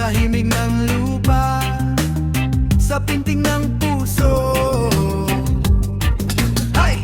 tahimik ng lupa, sa pinting ng puso. Hay!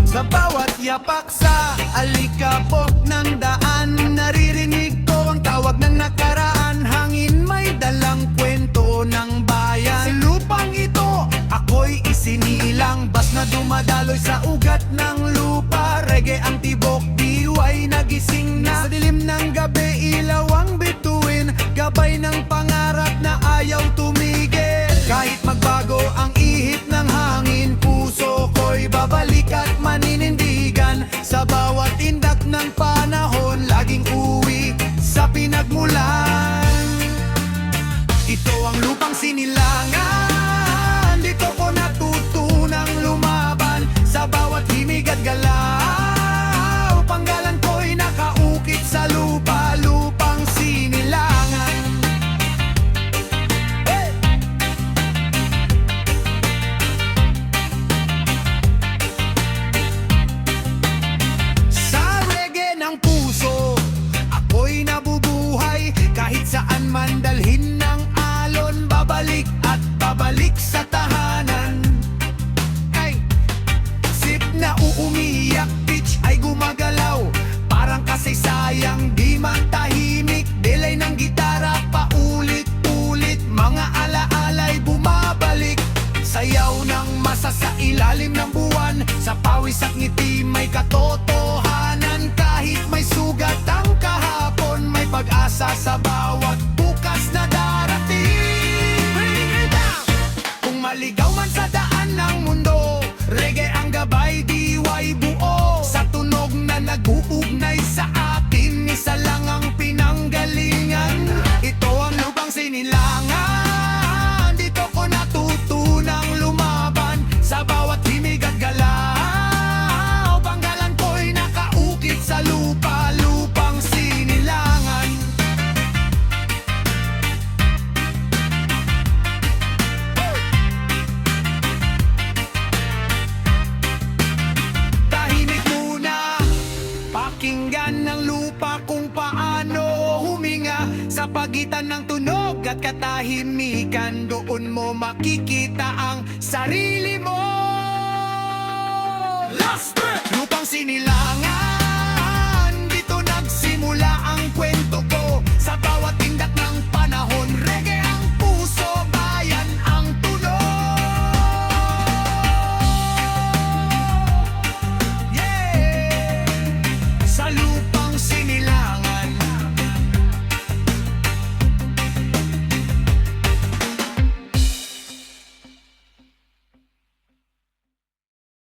Sa bawat yapak sa alikabok ng daan, naririnig ko ang tawag ng nakaraan. Hangin may dalang kwento ng bayan. Sa lupang ito, ako'y isinilang, bas na dumadaloy sa ugat ng lupa. Reggae ang tibok, diway nagising na. Sa dilim ng gabi, ilaw ang bituin, gabay ng pangarap na ayaw tumigil. Kahit magbago ang ihip ng hangin, puso ko'y babalik at maninindigan. Sa bawat indak ng panahon, laging uwi sa pinagmulan. Ito ang lupang sinilangan, dito ko natutunang lumaban. Sa bawat himig at galaw, panggalan ko'y nakaukit sa lupa, lupang sinilangan. Hey! Sa reggae ng puso, ako'y nabubuhay. Kahit saan man dalhin ng alon, babalik at babalik sa tahanan. Ay, sip na uumiyak, pitch ay gumagalaw, parang kasaysayang di matahimik. Delay ng gitara paulit-ulit, mga alaala'y bumabalik. Sayaw ng masa sa ilalim ng buwan, sa pawis at ngiti may katotohanan. Kahit may sugat ang kahapon, may pag-asa sa bawat bukas na darating. Kung maligaw man sa daan ng mundo, reggae ang gabay, diway buo. Sa tunog na nag-uugnay sa atin, isa lang ang pinanggalingan. Ito ang lupang sinilangan, dito ko natutunang lumaban. Sa bawat himig at galaw, panggalan ko'y nakaukit sa lupa, lupang sinilangan. Tahimik muna, pakinggan ng lupa kung paano huminga. Sa pagitan ng tunog at katahimikan, doon mo makikita ang sarili mo. Last breath! Lupang sinilangan, dito nagsimula ang kwento ko. Sa bawat tindak ng